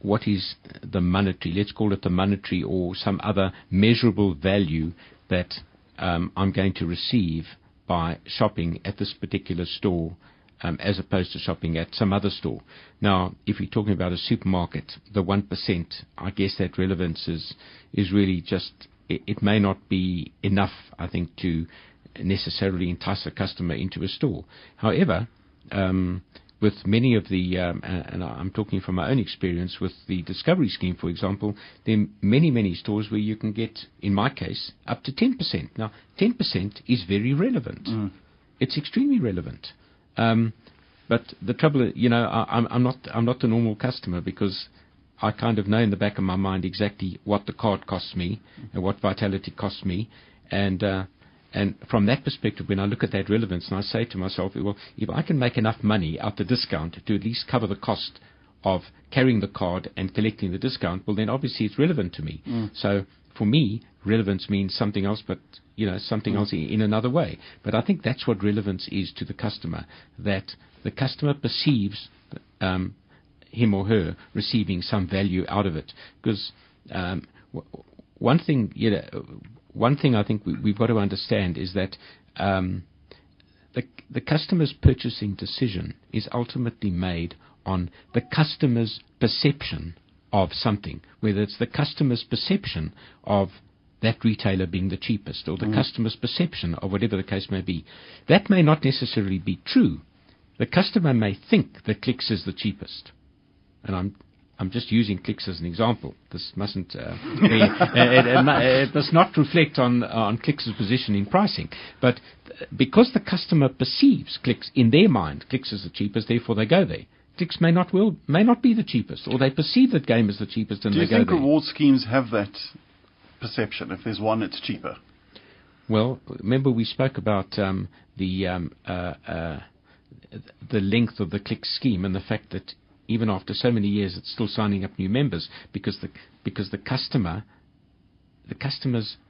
what is the monetary, let's call it the monetary or some other measurable value that I'm going to receive by shopping at this particular store as opposed to shopping at some other store. Now, if you're talking about a supermarket, the 1%, I guess that relevance is really just, it may not be enough, I think, to necessarily entice a customer into a store. However, with many of the, and I'm talking from my own experience with the Discovery Scheme, for example, there are many stores where you can get, in my case, up to 10%. Now, 10% is very relevant. It's extremely relevant. But the trouble, I'm not the normal customer because I kind of know in the back of my mind exactly what the card costs me and what Vitality costs me, and from that perspective, when I look at that relevance, and I say to myself, well, if I can make enough money out the discount to at least cover the cost of carrying the card and collecting the discount, well, then obviously it's relevant to me. So for me, relevance means something else, but something else in another way. But I think that's what relevance is to the customer, that the customer perceives him or her receiving some value out of it. Because one thing I think we've got to understand is that the customer's purchasing decision is ultimately made on the customer's perception of something, whether it's the customer's perception of that retailer being the cheapest or the customer's perception of whatever the case may be. That may not necessarily be true. The customer may think that Clicks is the cheapest. And I'm just using Clicks as an example. This mustn't it must not reflect on Clicks' position in pricing. But because the customer perceives Clicks in their mind, Clicks is the cheapest, therefore they go there. Clicks may not be the cheapest, or they perceive that game is the cheapest and they go there. Do you think reward schemes have that perception? If there's one, it's cheaper. Well, remember we spoke about the length of the Clicks scheme and the fact that even after so many years, it's still signing up new members because the customer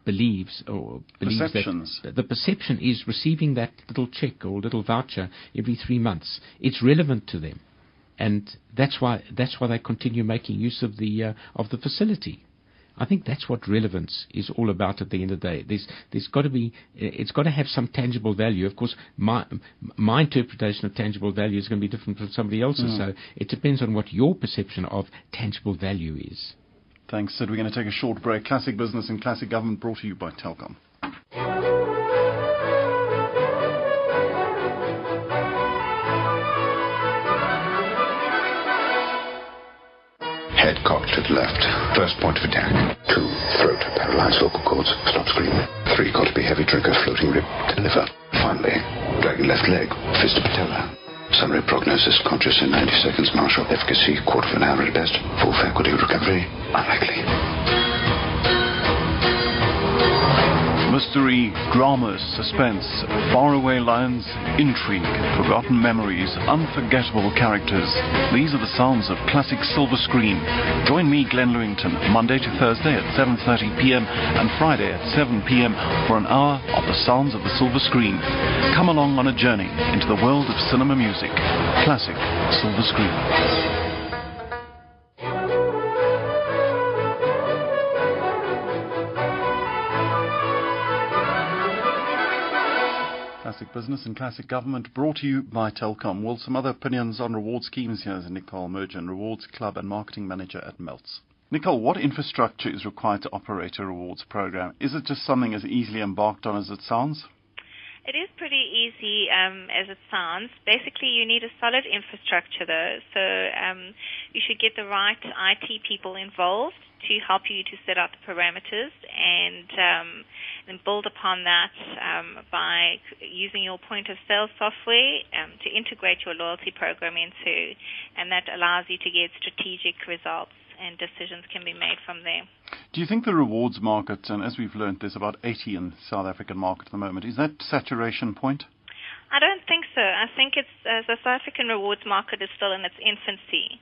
believes that the perception is receiving that little check or little voucher every 3 months. It's relevant to them, and that's why they continue making use of the facility. I think that's what relevance is all about at the end of the day. It's got to have some tangible value. Of course, my interpretation of tangible value is going to be different from somebody else's. So it depends on what your perception of tangible value is. Thanks, Sid. We're going to take a short break. Classic Business and Classic Government brought to you by Telkom. Head cocked to the left. First point of attack. 2. Throat. Paralyze vocal cords. Stop screaming. 3. Got to be heavy trigger. Floating rib to liver. Finally, dragging left leg. Fist to patella. Summary prognosis. Conscious in 90 seconds. Martial efficacy. Quarter of an hour at best. Full faculty recovery. Unlikely. Mystery, dramas, suspense, faraway lines, intrigue, forgotten memories, unforgettable characters. These are the sounds of classic silver screen. Join me, Glenn Lewington, Monday to Thursday at 7:30 p.m. and Friday at 7 p.m. for an hour of the sounds of the silver screen. Come along on a journey into the world of cinema music. Classic silver screen. Classic Business and Classic Government brought to you by Telkom. Well, some other opinions on reward schemes. Here is Nicole Mergen, Rewards Club and Marketing Manager at Melts. Nicole, what infrastructure is required to operate a rewards program? Is it just something as easily embarked on as it sounds? It is pretty easy as it sounds. Basically, you need a solid infrastructure, though. So you should get the right IT people involved to help you to set out the parameters and then build upon that by using your point-of-sale software to integrate your loyalty program into, and that allows you to get strategic results and decisions can be made from there. Do you think the rewards market, and as we've learned, there's about 80 in the South African market at the moment, is that saturation point? I don't think so. I think the South African rewards market is still in its infancy.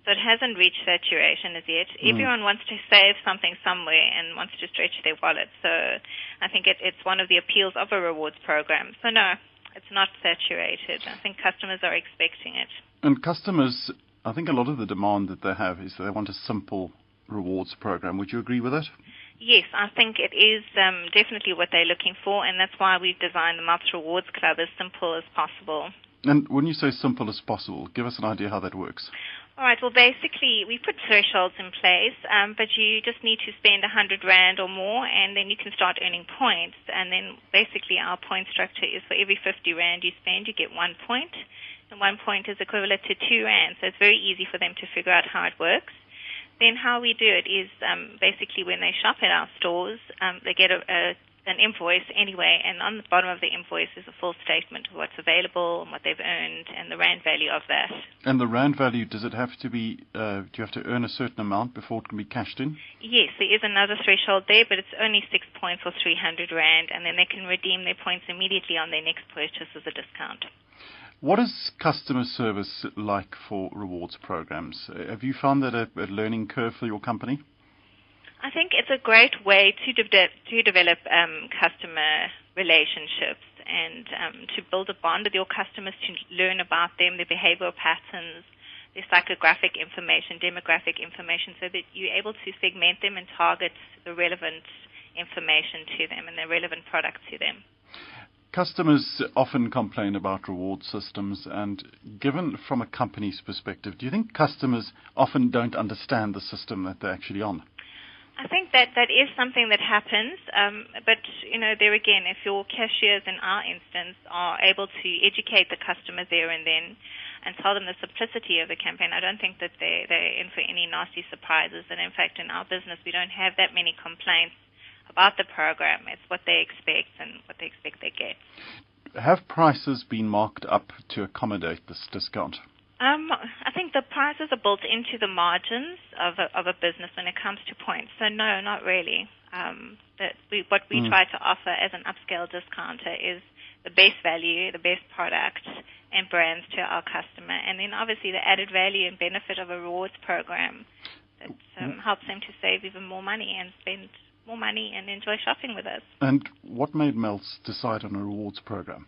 So it hasn't reached saturation as yet. Everyone wants to save something somewhere and wants to stretch their wallet. So I think it's one of the appeals of a rewards program. So no, it's not saturated. I think customers are expecting it. And customers, I think a lot of the demand that they have is that they want a simple rewards program. Would you agree with that? Yes, I think it is definitely what they're looking for, and that's why we've designed the Melts Rewards Club as simple as possible. And when you say simple as possible, give us an idea how that works. All right, well, basically, we put thresholds in place, but you just need to spend 100 Rand or more, and then you can start earning points. And then basically our point structure is for every 50 Rand you spend, you get 1 point, and 1 point is equivalent to 2 Rand, so it's very easy for them to figure out how it works. Then how we do it is basically when they shop at our stores, they get an invoice anyway, and on the bottom of the invoice is a full statement of what's available and what they've earned and the Rand value of that. And the Rand value, does it have to be, do you have to earn a certain amount before it can be cashed in? Yes, there is another threshold there, but it's only 6 points or 300 Rand, and then they can redeem their points immediately on their next purchase as a discount. What is customer service like for rewards programs? Have you found that a learning curve for your company? I think it's a great way to develop customer relationships and to build a bond with your customers, to learn about them, their behavioral patterns, their psychographic information, demographic information, so that you're able to segment them and target the relevant information to them and the relevant product to them. Customers often complain about reward systems, and given from a company's perspective, do you think customers often don't understand the system that they're actually on? I think that is something that happens, but, there again, if your cashiers in our instance are able to educate the customer there and then and tell them the simplicity of the campaign, I don't think that they're in for any nasty surprises. And in fact, in our business, we don't have that many complaints about the program. It's what they expect and what they expect they get. Have prices been marked up to accommodate this discount? I think the prices are built into the margins of a business when it comes to points. So no, not really. What we try to offer as an upscale discounter is the best value, the best product and brands to our customer, and then obviously the added value and benefit of a rewards program that helps them to save even more money and spend more money and enjoy shopping with us. And what made Melts decide on a rewards program?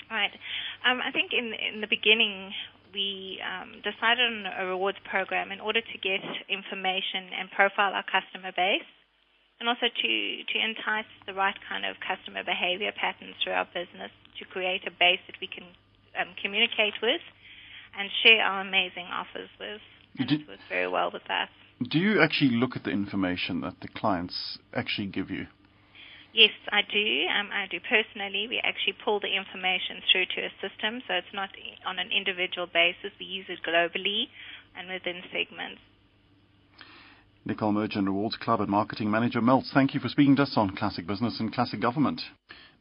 Right. I think in the beginning we decided on a rewards program in order to get information and profile our customer base, and also to entice the right kind of customer behavior patterns through our business, to create a base that we can communicate with and share our amazing offers with. And it works very well with that. Do you actually look at the information that the clients actually give you? Yes, I do. I do personally. We actually pull the information through to a system, so it's not on an individual basis. We use it globally and within segments. Nicole Merchant, Rewards Club and Marketing Manager, Melts. Thank you for speaking to us on Classic Business and Classic Government.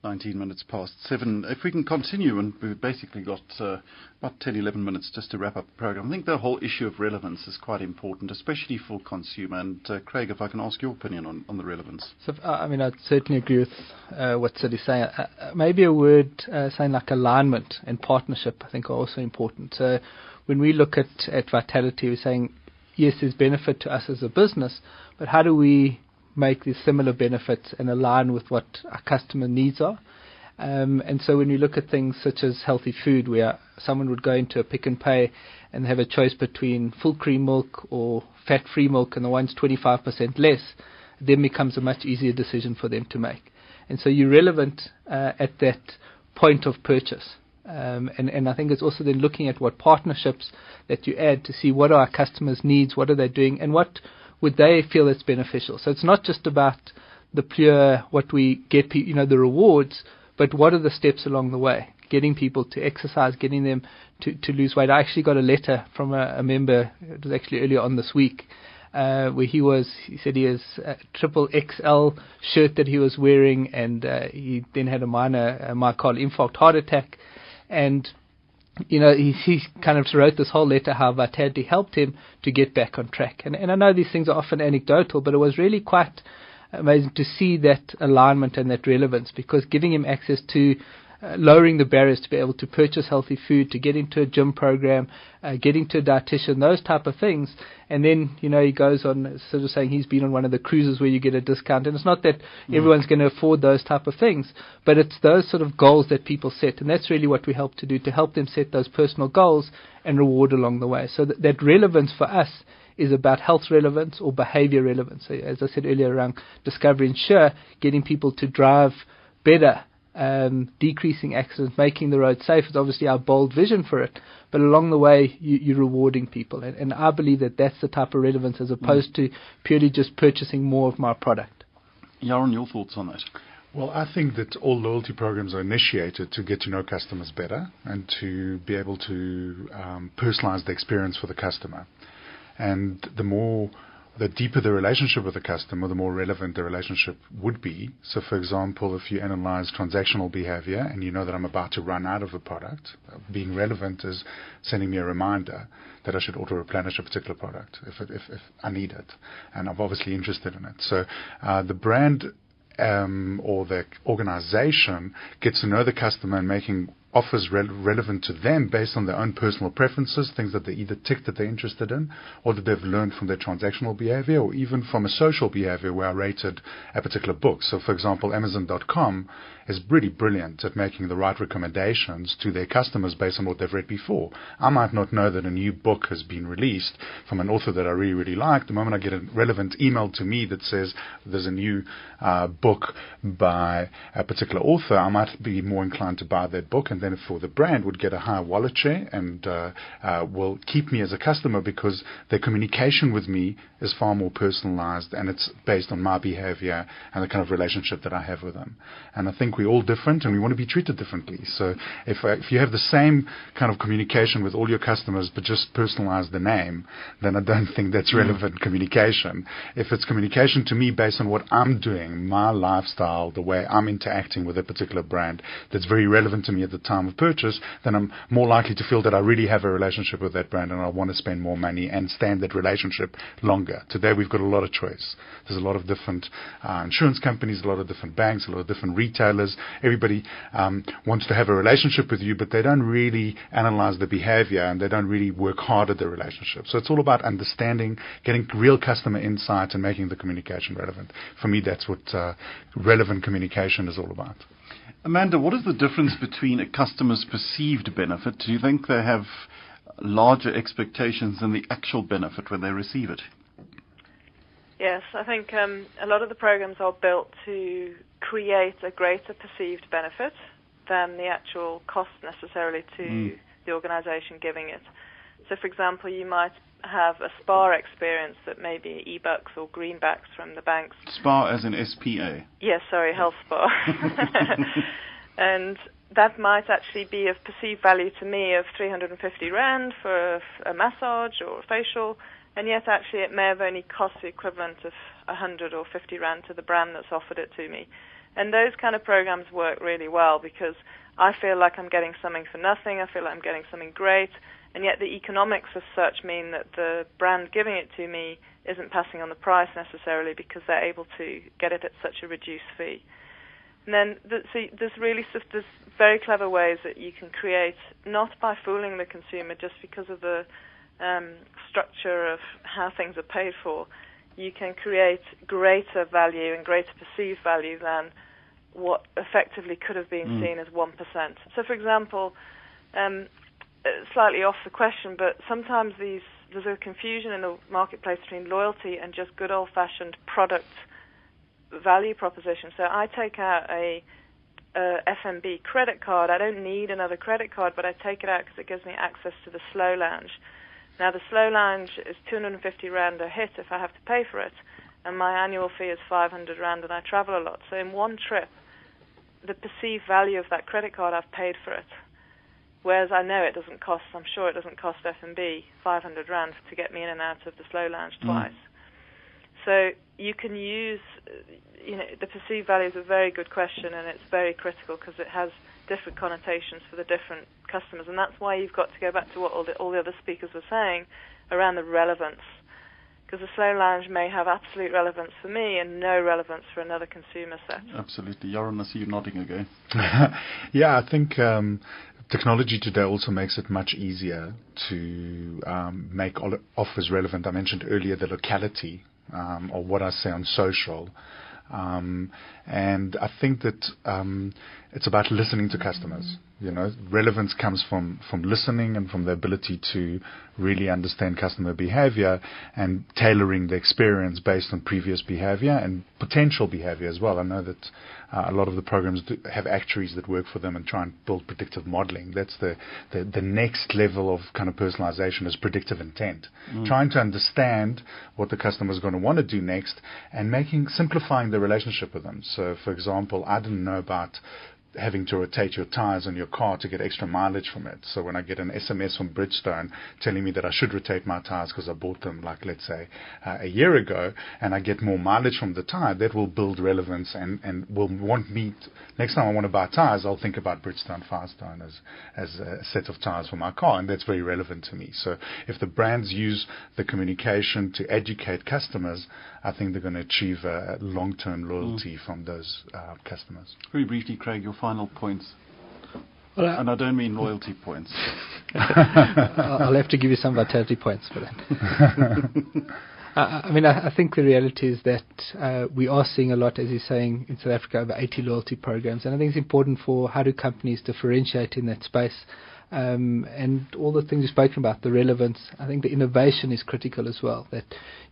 19 minutes past 7. If we can continue, and we've basically got about 10, 11 minutes just to wrap up the program. I think the whole issue of relevance is quite important, especially for consumer. And Craig, if I can ask your opinion on the relevance. So, I'd certainly agree with what Sid is saying. Maybe a word saying like alignment and partnership, I think, are also important. So when we look at Vitality, we're saying, yes, there's benefit to us as a business, but how do we make these similar benefits and align with what our customer needs are? And so when we look at things such as healthy food, where someone would go into a Pick and Pay and have a choice between full cream milk or fat-free milk, and the one's 25% less, it then becomes a much easier decision for them to make. And so you're relevant at that point of purchase. And I think it's also then looking at what partnerships that you add to see what are our customers' needs, what are they doing, and what would they feel it's beneficial. So it's not just about the pure what we get, the rewards, but what are the steps along the way, getting people to exercise, getting them to lose weight. I actually got a letter from a member, it was actually earlier on this week, where he said he has a triple XL shirt that he was wearing, and he then had a minor myocardial infarct heart attack. And he kind of wrote this whole letter how Vitality helped him to get back on track. And I know these things are often anecdotal, but it was really quite amazing to see that alignment and that relevance, because giving him access to lowering the barriers to be able to purchase healthy food, to get into a gym program, getting to a dietitian, those type of things. And then, he goes on sort of saying he's been on one of the cruises where you get a discount. And it's not that everyone's going to afford those type of things, but it's those sort of goals that people set. And that's really what we help to do, to help them set those personal goals and reward along the way. So that relevance for us is about health relevance or behavior relevance. So as I said earlier, around Discovery Insure, getting people to drive better, decreasing accidents, making the road safe is obviously our bold vision for it. But along the way, you're rewarding people. And I believe that that's the type of relevance, as opposed to purely just purchasing more of my product. Yaron, your thoughts on that? Well, I think that all loyalty programs are initiated to get to know customers better and to be able to personalize the experience for the customer. And the deeper the relationship with the customer, the more relevant the relationship would be. So, for example, if you analyze transactional behavior and you know that I'm about to run out of a product, being relevant is sending me a reminder that I should auto-replenish a particular product if I need it. And I'm obviously interested in it. So the brand or the organization gets to know the customer and making offers relevant to them based on their own personal preferences, things that they either tick that they're interested in, or that they've learned from their transactional behavior, or even from a social behavior where I rated a particular book. So, for example, Amazon.com is really brilliant at making the right recommendations to their customers based on what they've read before. I might not know that a new book has been released from an author that I really, really like. The moment I get a relevant email to me that says there's a new book by a particular author, I might be more inclined to buy that book, and then for the brand would get a higher wallet share and will keep me as a customer, because their communication with me is far more personalized and it's based on my behavior and the kind of relationship that I have with them. And I think we're all different and we want to be treated differently. So if you have the same kind of communication with all your customers but just personalize the name, then I don't think that's relevant communication. If it's communication to me based on what I'm doing, my lifestyle, the way I'm interacting with a particular brand, that's very relevant to me at the time of purchase, then I'm more likely to feel that I really have a relationship with that brand and I want to spend more money and stand that relationship longer. Today we've got a lot of choice. There's a lot of different insurance companies, a lot of different banks, a lot of different retailers. Everybody wants to have a relationship with you, but they don't really analyze the behavior and they don't really work hard at the relationship. So it's all about understanding, getting real customer insight and making the communication relevant. For me, that's what relevant communication is all about. Amanda, what is the difference between a customer's perceived benefit? Do you think they have larger expectations than the actual benefit when they receive it? Yes, I think a lot of the programs are built to create a greater perceived benefit than the actual cost necessarily to the organization giving it. So, for example, you might have a SPA experience that may be e-bucks or greenbacks from the banks. SPA as in S-P-A? Yes, sorry, health spa. And that might actually be of perceived value to me of 350 Rand for a massage or a facial, and yet actually it may have only cost the equivalent of 100 or 50 Rand to the brand that's offered it to me. And those kind of programs work really well because I feel like I'm getting something for nothing, I feel like I'm getting something great, and yet the economics as such mean that the brand giving it to me isn't passing on the price necessarily because they're able to get it at such a reduced fee. And then there's very clever ways that you can create, not by fooling the consumer just because of the structure of how things are paid for. You can create greater value and greater perceived value than what effectively could have been seen as 1%. So, for example, slightly off the question, but sometimes there's a confusion in the marketplace between loyalty and just good old-fashioned product value proposition. So I take out a FNB credit card. I don't need another credit card, but I take it out because it gives me access to the Slow Lounge. Now, the Slow Lounge is 250 Rand a hit if I have to pay for it, and my annual fee is 500 Rand, and I travel a lot. So in one trip, the perceived value of that credit card, I've paid for it. Whereas I know it doesn't cost, I'm sure it doesn't cost FNB 500 Rand to get me in and out of the Slow Lounge twice. So you can use, the perceived value is a very good question, and it's very critical because it has different connotations for the different customers, and that's why you've got to go back to what all the other speakers were saying around the relevance. Because a slow lounge may have absolute relevance for me and no relevance for another consumer set. Absolutely. Yaron, I see you nodding again. Yeah, I think technology today also makes it much easier to make offers relevant. I mentioned earlier the locality, or what I say on social. And I think that it's about listening to customers. Relevance comes from listening and from the ability to really understand customer behavior and tailoring the experience based on previous behavior and potential behavior as well. I know that a lot of the programs have actuaries that work for them and try and build predictive modeling. That's the next level of kind of personalization is predictive intent. Trying to understand what the customer is going to want to do next and simplifying the relationship with them. So, for example, I didn't know about having to rotate your tires on your car to get extra mileage from it. So when I get an SMS from Bridgestone telling me that I should rotate my tires because I bought them, like, let's say, a year ago, and I get more mileage from the tire, that will build relevance and will want me next time I want to buy tires, I'll think about Bridgestone Firestone as a set of tires for my car, and that's very relevant to me. So if the brands use the communication to educate customers, I think they're going to achieve a long-term loyalty from those customers. Very briefly, Craig, your final points. Well, and I don't mean loyalty points. I'll have to give you some vitality points for that. I think the reality is that we are seeing a lot, as you're saying, in South Africa, over 80 loyalty programs. And I think it's important for how do companies differentiate in that space. And all the things you've spoken about, the relevance, I think the innovation is critical as well. That,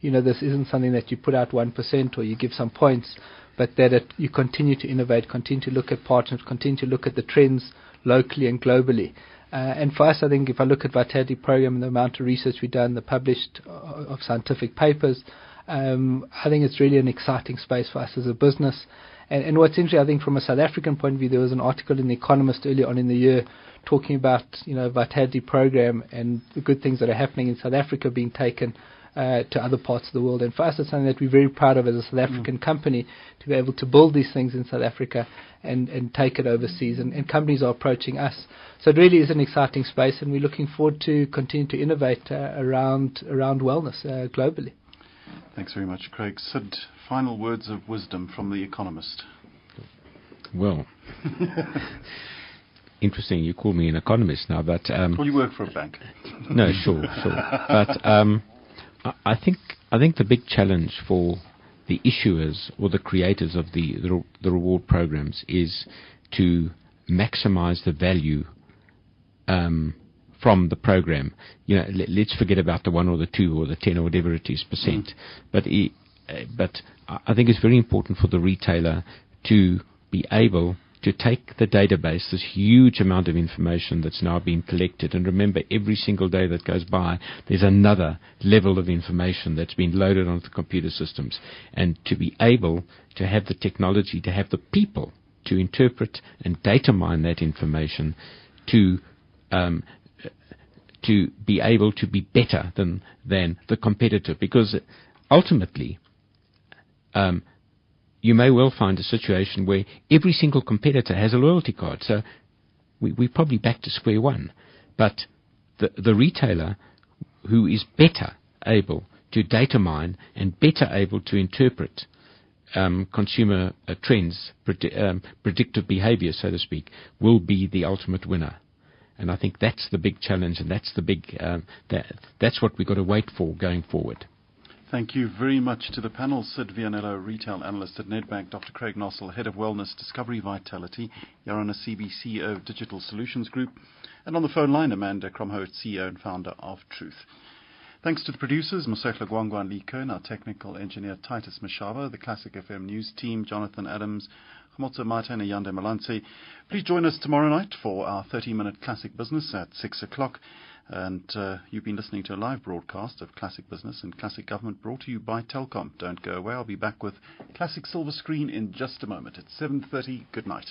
this isn't something that you put out 1% or you give some points, but that you continue to innovate, continue to look at partners, continue to look at the trends locally and globally. And for us, I think if I look at Vitality Program and the amount of research we've done, the published of scientific papers, I think it's really an exciting space for us as a business. And what's interesting, I think from a South African point of view, there was an article in The Economist earlier on in the year talking about, Vitality Program and the good things that are happening in South Africa being taken to other parts of the world. And for us, it's something that we're very proud of as a South African company, to be able to build these things in South Africa and take it overseas. And companies are approaching us. So it really is an exciting space, and we're looking forward to continue to innovate around wellness globally. Thanks very much, Craig. Sid, final words of wisdom from The Economist. Well, interesting, you call me an economist now, but... well, you work for a bank. No, sure. But I think the big challenge for the issuers or the creators of the reward programs is to maximize the value from the program. Let's forget about the 1 or the 2 or the 10 or whatever it is %. But I think it's very important for the retailer to be able to take the database, this huge amount of information that's now being collected, and remember, every single day that goes by, there's another level of information that's been loaded onto the computer systems, and to be able to have the technology, to have the people to interpret and data mine that information, to be able to be better than the competitor, because ultimately, you may well find a situation where every single competitor has a loyalty card. So we're probably back to square one. But the retailer who is better able to data mine and better able to interpret consumer trends, predictive behavior, so to speak, will be the ultimate winner. And I think that's the big challenge, and that's the big that's what we've got to wait for going forward. Thank you very much to the panel. Sid Vianello, Retail Analyst at Nedbank, Dr. Craig Nossel, Head of Wellness Discovery Vitality, Yaron Asibi, CEO of Digital Solutions Group, and on the phone line, Amanda Kromhout, CEO and Founder of Truth. Thanks to the producers, Mosehla Gwangwa and Lee Kern, our technical engineer Titus Mashava, the Classic FM News team, Jonathan Adams, Khmotso Mata and Ayande Malanse. Please join us tomorrow night for our 30-minute Classic Business at 6 o'clock. And you've been listening to a live broadcast of Classic Business and Classic Government, brought to you by Telkom. Don't go away. I'll be back with Classic Silver Screen in just a moment. It's 7:30. Good night.